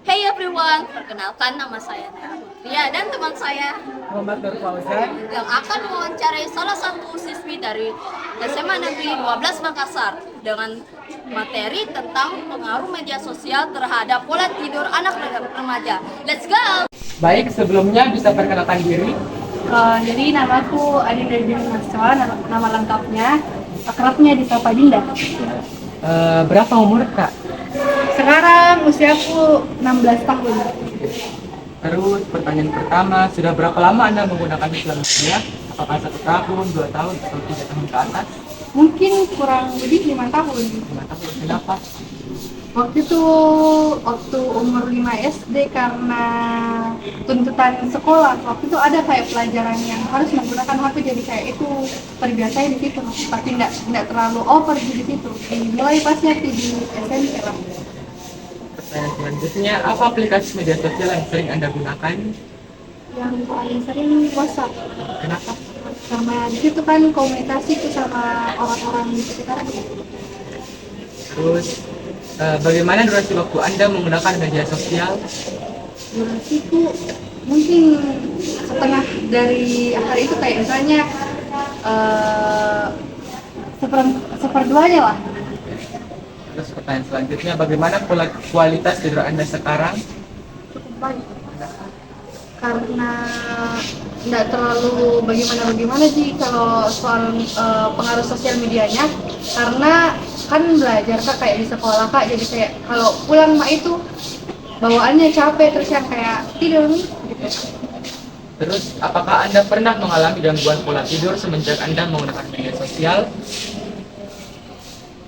Hey everyone, perkenalkan nama saya Nera Putria dan teman saya Muhammad Nur Fauzan. yang akan mewawancarai salah satu siswi dari SMA Negeri 12 Makassar dengan materi tentang pengaruh media sosial terhadap pola tidur anak dan remaja. Let's go! Baik, sebelumnya bisa perkenalkan diri. Jadi namaku Adinda Dini Maswa, nama lengkapnya, akrabnya disapa Dinda. Berapa umur Kak? Sekarang usiaku 16 tahun. Terus pertanyaan pertama, sudah berapa lama Anda menggunakan sosial media? Apakah 1 tahun, 2 tahun, atau 3 tahun ke atas? Mungkin kurang lebih 5 tahun. 5 tahun, kenapa? Waktu umur 5 SD karena tuntutan sekolah. Waktu itu ada kayak pelajaran yang harus menggunakan HP, jadi kayak itu terbiasa di situ. Tapi tidak terlalu over di situ. Mulai pasnya di SMP lah. Pertanyaan selanjutnya, apa aplikasi media sosial yang sering Anda gunakan? Yang paling sering WhatsApp, Kenapa? karena di situ kan komunikasi itu sama orang-orang di sekitar. Terus, bagaimana durasi waktu Anda menggunakan media sosial? Durasiku mungkin setengah dari hari itu, kayak misalnya eh, seperduanya lah. Terus pertanyaan selanjutnya, bagaimana kualitas tidur Anda sekarang? Cukup baik karena tidak terlalu bagaimana sih kalau soal pengaruh sosial medianya, karena kan belajar kak kayak di sekolah kak, jadi kayak kalau pulang mak itu bawaannya capek, terus yang kayak tidur nih gitu. Terus, apakah Anda pernah mengalami gangguan pola tidur semenjak Anda menggunakan media sosial?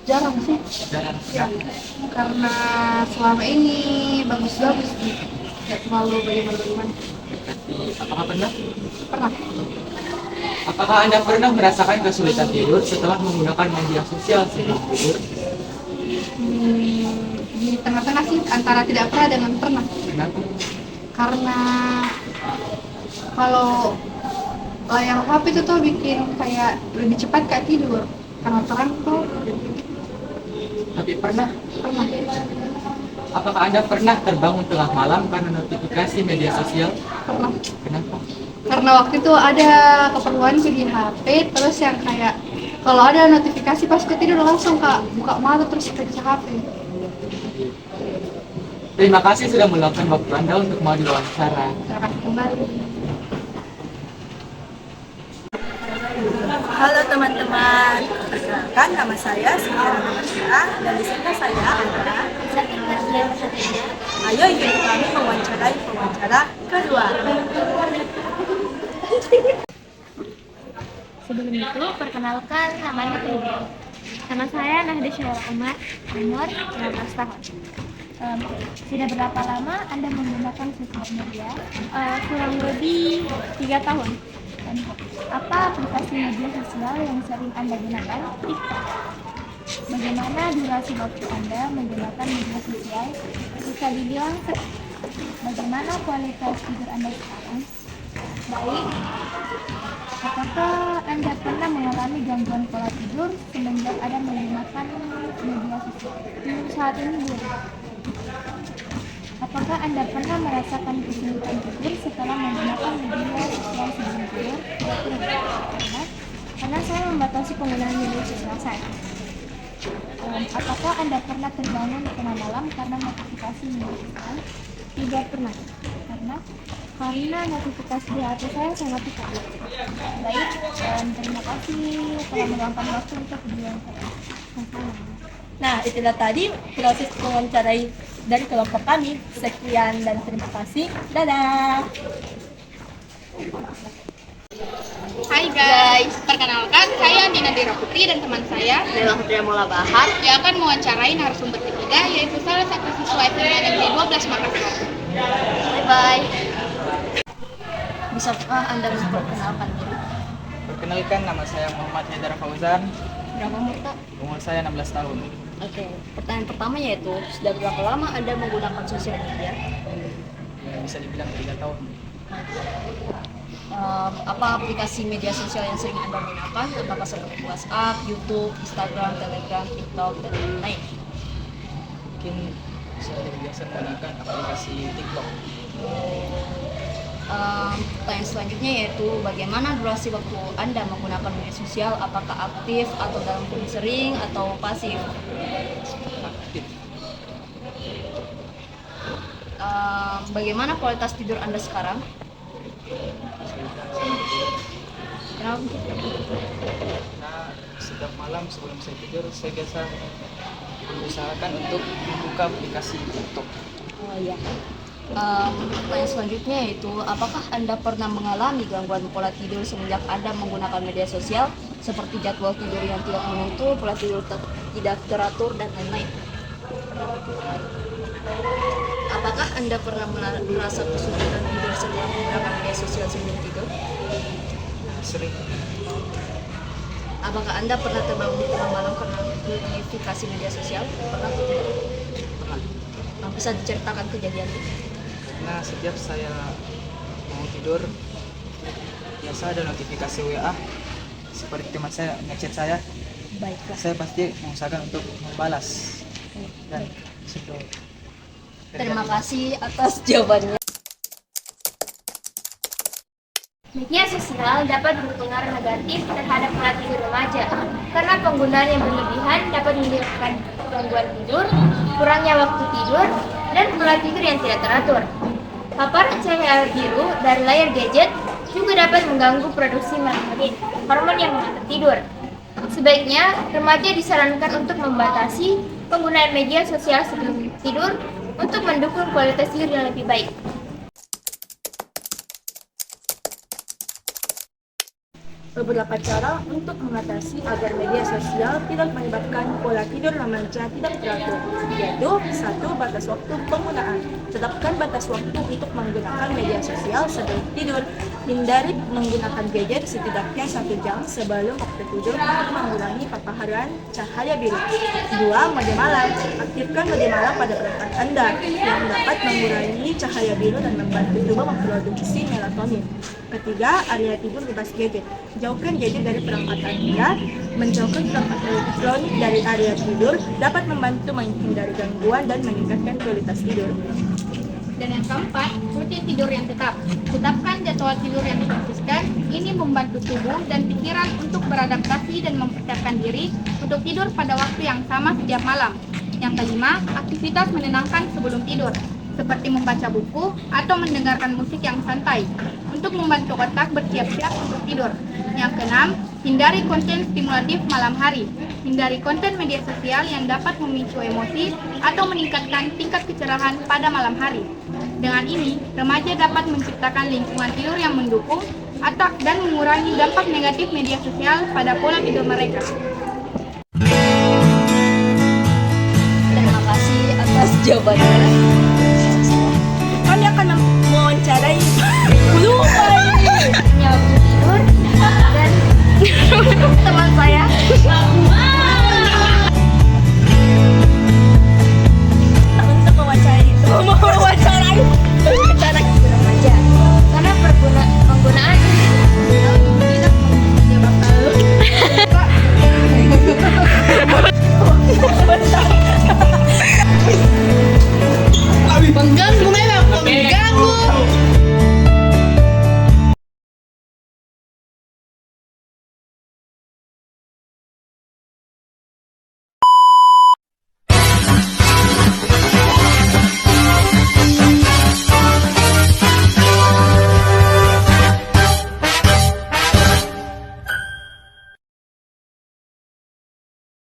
Jarang sih Dan ya, karena selama ini bagus-bagus gitu, nggak terlalu bagaimana. apakah pernah? Pernah. Apakah Anda pernah merasakan kesulitan tidur setelah menggunakan media sosial sebelum tidur? Di tengah-tengah sih antara tidak pernah dengan pernah, Kenapa? karena kalau layar HP itu tuh bikin kayak lebih cepat kayak tidur karena terang tuh. Tapi pernah. Pernah. Apakah Anda pernah terbangun tengah malam karena notifikasi media sosial? Pernah. Kenapa? Karena waktu itu ada keperluan di HP, terus yang kayak kalau ada notifikasi pas ke tidur langsung kak buka mata terus periksa HP. Terima kasih sudah meluangkan waktu Anda untuk mau diwawancara. Terima kasih kembali. Halo teman-teman, perkenalkan nama saya Sintiara Namasya dan di sini saya adalah Ayo ikuti kami mewawancarai pewawancara kedua. Sebelum itu, perkenalkan namanya Putri. Nama saya Nahdi Syara Umar, umur 15 tahun. Sudah berapa lama Anda menggunakan sosial media? Kurang lebih 3 tahun. Dan apa aplikasi media sosial yang sering Anda gunakan? TikTok. Bagaimana durasi waktu Anda menggunakan media sosial? Bisa dibilang bagaimana kualitas tidur Anda sekarang? Baik. Apakah Anda pernah mengalami gangguan pola tidur semenjak Anda menggunakan media sosial? Saat ini belum. Apakah Anda pernah merasakan kesulitan tidur setelah menggunakan media sosial sebelum tidur? Tidak pernah. Karena saya membatasi penggunaan media sosial saya. Apakah Anda pernah terbangun tengah malam karena notifikasi media sosial? Tidak pernah. Karena notifikasi di HP saya sangat cepat. Baik, terima kasih telah meluangkan waktu untuk video saya. Nah, itulah tadi proses mewawancarai dari kelompok kami. Sekian dan terima kasih. Dadah. Hai guys, perkenalkan saya Andi Nadira Putri dan teman saya Nela Putria Mola Bahar. yang akan mewawancarai narasumber ketiga, yaitu salah satu siswa SMA Negeri 12 Makassar. Bye-bye. Bisakah Anda memperkenalkan diri? Perkenalkan, nama saya Muhammad Haidar Fauzan. Berapa umur Kak? Umur saya 16 tahun. Oke, pertanyaan pertama yaitu, sudah berapa lama Anda menggunakan sosial media? Bisa dibilang 3 tahun. Apa aplikasi media sosial yang sering Anda gunakan? Apakah seperti WhatsApp, YouTube, Instagram, Telegram, TikTok, dan lain-lain? Mungkin saya lebih biasa menggunakan aplikasi TikTok. Pertanyaan selanjutnya yaitu bagaimana durasi waktu Anda menggunakan media sosial? Apakah aktif atau dalam kondisi sering atau pasif? Aktif. Bagaimana kualitas tidur Anda sekarang? Kenapa? Nah, setiap malam sebelum saya tidur, saya biasa mengusahakan untuk membuka aplikasi TikTok. Oh iya. Pertanyaan selanjutnya yaitu apakah Anda pernah mengalami gangguan pola tidur semenjak Anda menggunakan media sosial seperti jadwal tidur yang tidak menentu, pola tidur tidak teratur, dan lain-lain? Apakah Anda pernah merasa kesulitan tidur setelah menggunakan media sosial sebelum tidur? Sering. Apakah Anda pernah terbangun tengah malam karena notifikasi media sosial? Pernah atau tidak? Pernah. Bisa diceritakan kejadiannya? Karena setiap saya mau tidur, biasa ada notifikasi WA seperti teman saya ngechat saya. Baiklah. Saya pasti mengusahakan untuk membalas dan sudah. Terima kasih atas jawabannya. Media sosial dapat berpengaruh negatif terhadap pola tidur remaja karena penggunaan yang berlebihan dapat menyebabkan gangguan tidur, kurangnya waktu tidur, dan pola tidur yang tidak teratur. Paparan cahaya biru dari layar gadget juga dapat mengganggu produksi melatonin, hormon yang mengatur tidur. Sebaiknya, remaja disarankan untuk membatasi penggunaan media sosial sebelum tidur untuk mendukung kualitas tidur yang lebih baik. Beberapa cara untuk mengatasi agar media sosial tidak menyebabkan pola tidur remaja tidak teratur, yaitu 1. Batas waktu penggunaan. Tetapkan batas waktu untuk menggunakan media sosial sebelum tidur. Hindari menggunakan gadget setidaknya 1 jam sebelum waktu tidur untuk mengurangi paparan cahaya biru. 2. Mode malam. Aktifkan mode malam pada perangkat Anda yang dapat mengurangi cahaya biru dan membantu tubuh memproduksi melatonin. Ketiga, area tidur bebas gadget. Jauhkan gadget dari perangkat Anda. Menjauhkan perangkat elektronik dari area tidur dapat membantu menghindari gangguan dan meningkatkan kualitas tidur. Dan yang keempat, rutin tidur yang tetap. Tetapkan jadwal tidur yang konsisten. Ini membantu tubuh dan pikiran untuk beradaptasi dan mempersiapkan diri untuk tidur pada waktu yang sama setiap malam. Yang kelima, aktivitas menenangkan sebelum tidur, seperti membaca buku atau mendengarkan musik yang santai untuk membantu otak bersiap-siap untuk tidur. Yang keenam, hindari konten stimulatif malam hari. Hindari konten media sosial yang dapat memicu emosi atau meningkatkan tingkat kecerahan pada malam hari. Dengan ini, remaja dapat menciptakan lingkungan tidur yang mendukung dan mengurangi dampak negatif media sosial pada pola tidur mereka. Terima kasih atas jawabannya. Kami akan mewawancarai lupa ini. Waktu tidur dan Teman saya